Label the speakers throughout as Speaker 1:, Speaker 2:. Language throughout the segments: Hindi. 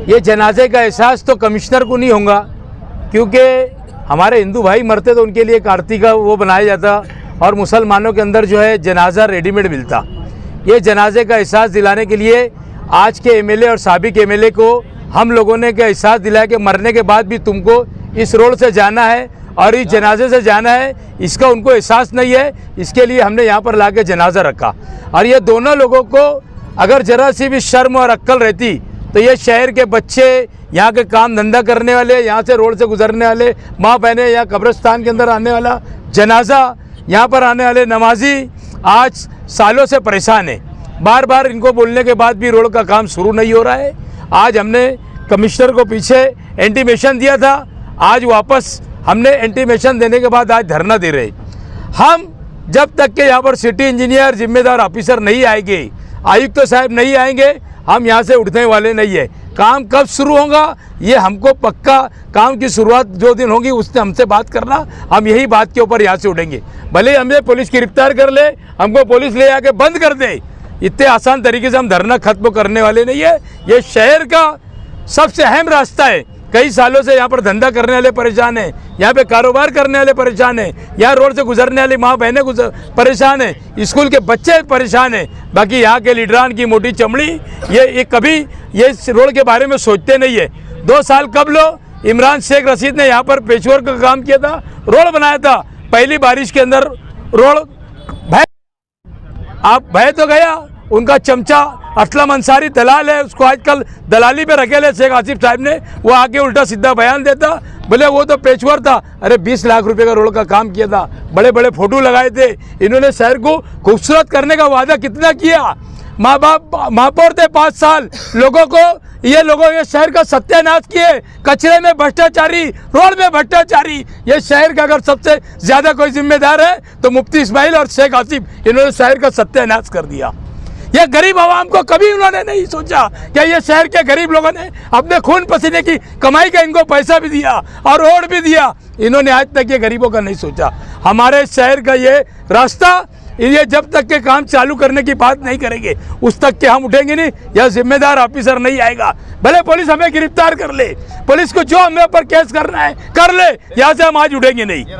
Speaker 1: ये जनाजे का एहसास तो कमिश्नर को नहीं होगा, क्योंकि हमारे हिंदू भाई मरते तो उनके लिए एक आरती का वो बनाया जाता और मुसलमानों के अंदर जो है जनाजा रेडीमेड मिलता। ये जनाजे का एहसास दिलाने के लिए आज के एमएलए और साबिक एमएलए को हम लोगों ने का एहसास दिलाया कि मरने के बाद भी तुमको इस रोड से जाना है और इस जनाजे से जाना है, इसका उनको एहसास नहीं है। इसके लिए हमने यहाँ पर लाके जनाजा रखा। और ये दोनों लोगों को अगर ज़रा सी भी शर्म और अक्ल रहती तो ये शहर के बच्चे, यहाँ के काम धंधा करने वाले, यहाँ से रोड से गुजरने वाले माँ बहनें, या कब्रिस्तान के अंदर आने वाला जनाजा, यहाँ पर आने वाले नमाजी आज सालों से परेशान है। बार बार इनको बोलने के बाद भी रोड का काम शुरू नहीं हो रहा है। आज हमने कमिश्नर को पीछे इंटीमेशन दिया था, आज वापस हमने इंटीमेशन देने के बाद आज धरना दे रहे। हम जब तक के यहाँ पर सिटी इंजीनियर जिम्मेदार ऑफिसर नहीं आएंगे, आयुक्त तो साहब नहीं आएंगे, हम यहाँ से उठने वाले नहीं है। काम कब शुरू होगा ये हमको पक्का, काम की शुरुआत जो दिन होगी उससे हमसे बात करना, हम यही बात के ऊपर यहाँ से उठेंगे। भले हमें पुलिस गिरफ्तार कर ले, हमको पुलिस ले आके बंद कर दे, इतने आसान तरीके से हम धरना खत्म करने वाले नहीं है। ये शहर का सबसे अहम रास्ता है। कई सालों से यहाँ पर धंधा करने वाले परेशान हैं, यहाँ पे कारोबार करने वाले परेशान हैं, यहाँ रोड से गुजरने वाली माँ बहनें परेशान हैं, स्कूल के बच्चे परेशान हैं। बाकी यहाँ के लीडरान की मोटी चमड़ी ये कभी ये रोड के बारे में सोचते नहीं है। 2 साल कबल इमरान शेख रशीद ने यहाँ पर पेचवर्क का काम किया था, रोड बनाया था। पहली बारिश के अंदर रोड भय तो गया। उनका चमचा असलम अंसारी दलाल है, उसको आजकल दलाली पे रखे ले शेख आसिफ साहब ने, वो आके उल्टा सीधा बयान देता, बोले वो तो पेचवर था। अरे 20 लाख रुपए का रोड का काम किया था, बड़े बड़े फोटो लगाए थे। इन्होंने शहर को खूबसूरत करने का वादा कितना किया। माँ बाप महापौर थे 5 साल, लोगों को ये शहर का सत्यानाश किए। कचरे में भ्रष्टाचारी, रोड में भ्रष्टाचारी। ये शहर का अगर सबसे ज़्यादा कोई जिम्मेदार है तो मुफ्ती इस्माइल और शेख आसिफ, इन्होंने शहर का सत्यानाश कर दिया। ये गरीब आवाम को कभी उन्होंने नहीं सोचा कि ये शहर के गरीब लोगों ने अपने खून पसीने की कमाई का इनको पैसा भी दिया और रोड भी दिया। इन्होंने आज तक ये गरीबों का नहीं सोचा। हमारे शहर का ये रास्ता, ये जब तक के काम चालू करने की बात नहीं करेंगे उस तक के हम उठेंगे नहीं। यह जिम्मेदार ऑफिसर नहीं आएगा, भले पुलिस हमें गिरफ्तार कर ले, पुलिस को जो हमें ऊपर केस करना है कर ले, यहाँ से हम आज उठेंगे नहीं।
Speaker 2: ये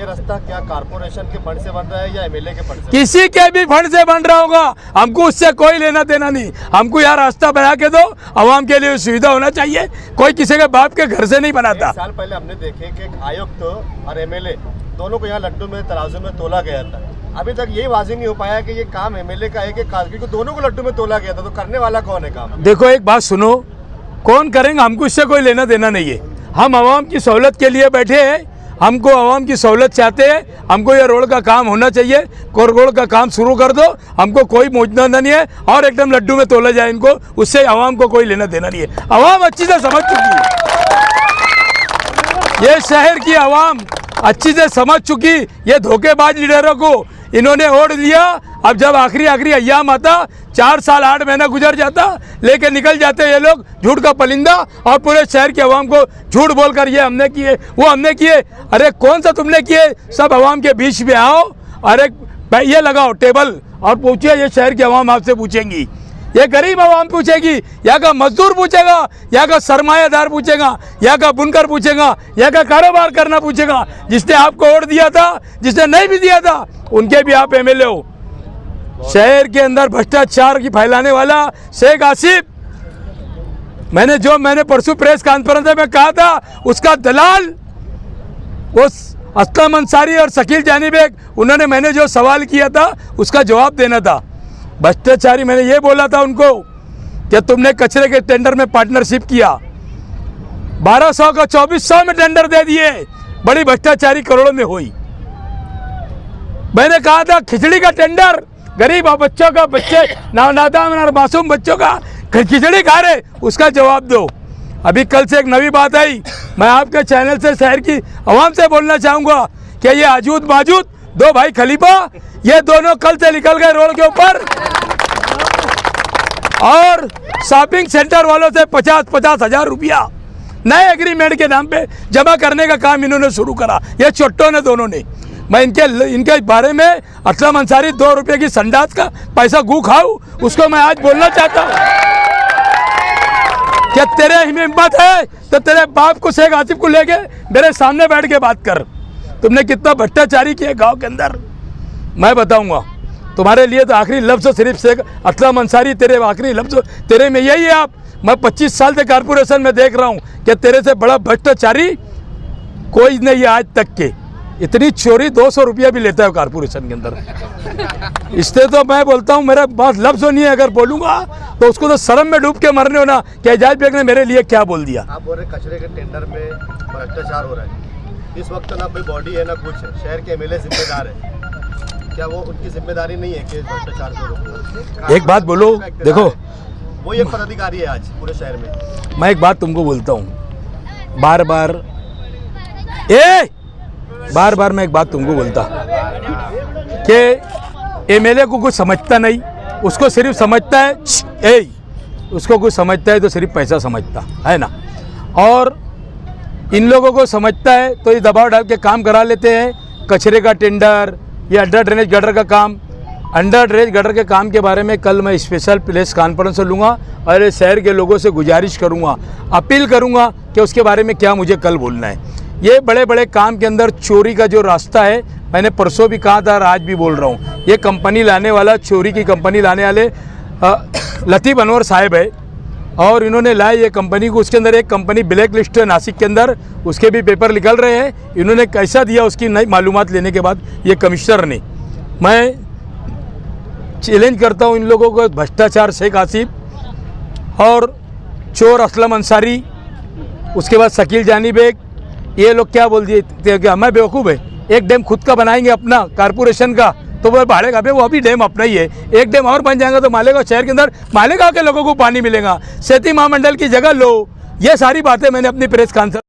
Speaker 2: रास्ता क्या कारपोरेशन के फंड से बन रहा है या एमएलए के फंड से?
Speaker 1: किसी के भी फंड से बन रहा होगा, हमको उससे कोई लेना देना नहीं। हमको यहाँ रास्ता बना के दो, आवाम के लिए सुविधा होना चाहिए। कोई किसी के बाप के घर से नहीं बनाता।
Speaker 2: 1 साल पहले हमने देखे कि आयुक्त और एमएलए दोनों को यहाँ लड्डू में तराजू में तोला गया था। अभी तक यही वाज़ेह नहीं हो पाया कि ये काम एमएलए का है कि काजगी को, दोनों को लड्डू में तोला गया था। तो करने वाला कौन है काम?
Speaker 1: देखो एक बात सुनो, कौन करेंगे, हमको इससे कोई लेना देना नहीं है। हम आवाम की सहूलत के लिए बैठे हैं, हमको आवाम की सहूलत चाहते हैं। हमको ये रोड का काम होना चाहिए, रोड का काम शुरू कर दो, हमको कोई मौजूदा नहीं है। और एकदम लड्डू में तोला जाए इनको, उससे आवाम को कोई लेना देना नहीं है। आवाम अच्छी से समझ चुकी है, ये शहर की आवाम अच्छी से समझ चुकी। ये धोखेबाज लीडरों को इन्होंने ओढ़ लिया। अब जब आखिरी अय्याम आता, 4 साल 8 महीना गुजर जाता, लेके निकल जाते ये लोग झूठ का परिंदा, और पूरे शहर के अवाम को झूठ बोलकर ये हमने किए, वो हमने किए। अरे कौन सा तुमने किए? सब अवाम के बीच में आओ, अरे ये लगाओ टेबल और पूछिए। ये शहर की अवाम आपसे पूछेंगी, ये गरीब आवाम पूछेगी, यहाँ का मजदूर पूछेगा, यहाँ का सरमायादार पूछेगा, यहाँ का बुनकर पूछेगा, यहाँ का कारोबार करना पूछेगा। जिसने आपको वोट दिया था, जिसने नहीं भी दिया था, उनके भी आप एमएलए हो। शहर के अंदर भ्रष्टाचार की फैलाने वाला शेख आसिफ, मैंने परसों प्रेस कॉन्फ्रेंस में कहा था, उसका दलाल उस असलम अंसारी और शकील जानी बेग, उन्होंने मैंने जो सवाल किया था उसका जवाब देना था। भ्रष्टाचारी, मैंने ये बोला था उनको कि तुमने कचरे के टेंडर में पार्टनरशिप किया, 1200 का 2400 में टेंडर दे दिए, बड़ी भ्रष्टाचारी करोड़ों में हुई। मैंने कहा था खिचड़ी का टेंडर, गरीब बच्चों का, बच्चे नादान और मासूम बच्चों का खिचड़ी खा रहे, उसका जवाब दो। अभी कल से एक नई बात आई, मैं आपके चैनल से शहर की आवाम से बोलना चाहूँगा कि ये आजूद माजूद 2 भाई खलीफा, ये दोनों कल से निकल गए रोड के ऊपर और शॉपिंग सेंटर वालों से 50-50 हज़ार रुपया नए एग्रीमेंट के नाम पे जमा करने का काम इन्होंने शुरू करा। ये चोट्टों ने, दोनों ने। मैं इनके बारे में, असलम अंसारी 2 रुपये की संडास का पैसा गू खाऊं, उसको मैं आज बोलना चाहता हूँ। क्या तेरे में हिम्मत है तो तेरे बाप को शेख आसिफ को लेके मेरे सामने बैठ के बात कर। तुमने कितना भ्रष्टाचारी किया गांव के अंदर मैं बताऊंगा। तुम्हारे लिए तो आखिरी लफ्ज़ सिर्फ शेख असलम अंसारी, तेरे आखिरी लफ्ज़ तेरे में यही है। आप मैं 25 साल से कारपोरेशन में देख रहा हूँ कि तेरे से बड़ा भ्रष्टाचारी कोई नहीं है आज तक के। इतनी चोरी 200 रुपया भी लेता है कारपोरेशन के अंदर। इससे तो मैं बोलता हूँ मेरा बात लफ्ज़ नहीं है, अगर बोलूँगा तो उसको तो शर्म में डूब के मरने होना कि एजाज बेग ने मेरे लिए क्या बोल दिया।
Speaker 2: आप बोल रहे कचरे के टेंडर में भ्रष्टाचार हो रहा है, इस वक्त ना कोई बॉडी है ना कुछ है, शहर के एमएलए जिम्मेदार है, क्या वो उनकी जिम्मेदारी नहीं है कि भ्रष्टाचार को रोकना?
Speaker 1: एक बात बोलो, देखो
Speaker 2: वो एक पदाधिकारी है आज पूरे शहर में।
Speaker 1: मैं एक बात तुमको बोलता हूँ, बार बार मैं एक बात तुमको बोलता कि एमएलए को कुछ समझता नहीं, उसको सिर्फ समझता है उसको कुछ समझता है तो सिर्फ पैसा समझता है ना। और इन लोगों को समझता है तो ये दबाव डाल के काम करा लेते हैं। कचरे का टेंडर, ये अंडर ड्रेनेज गटर का काम, अंडर ड्रेनेज गटर के काम के बारे में कल मैं स्पेशल प्रेस कॉन्फ्रेंस लूँगा और इस शहर के लोगों से गुजारिश करूँगा, अपील करूँगा कि उसके बारे में क्या मुझे कल बोलना है। ये बड़े बड़े काम के अंदर चोरी का जो रास्ता है, मैंने परसों भी कहा था और आज भी बोल रहा हूँ, ये कंपनी लाने वाला, चोरी की कंपनी लाने वाले लतीफ़ अनवर साहब है और इन्होंने लाए ये कंपनी को। उसके अंदर एक कंपनी ब्लैक लिस्ट है नासिक के अंदर, उसके भी पेपर निकल रहे हैं। इन्होंने कैसा दिया उसकी नई मालूमात लेने के बाद ये कमिश्नर ने। मैं चैलेंज करता हूँ इन लोगों को, भ्रष्टाचार शेख आसिफ और चोर असलम अंसारी, उसके बाद शकील जानी बेग, ये लोग क्या बोल दिए कि हमें बेवकूफ़ है, एक डैम खुद का बनाएंगे अपना कारपोरेशन का तो वो भाड़ेगा पे, वो अभी डैम अपना ही है, एक डैम और बन जाएगा तो मालेगांव शहर के अंदर मालेगांव के लोगों को पानी मिलेगा, सेती महामंडल की जगह लो। ये सारी बातें मैंने अपनी प्रेस कॉन्फ्रेंस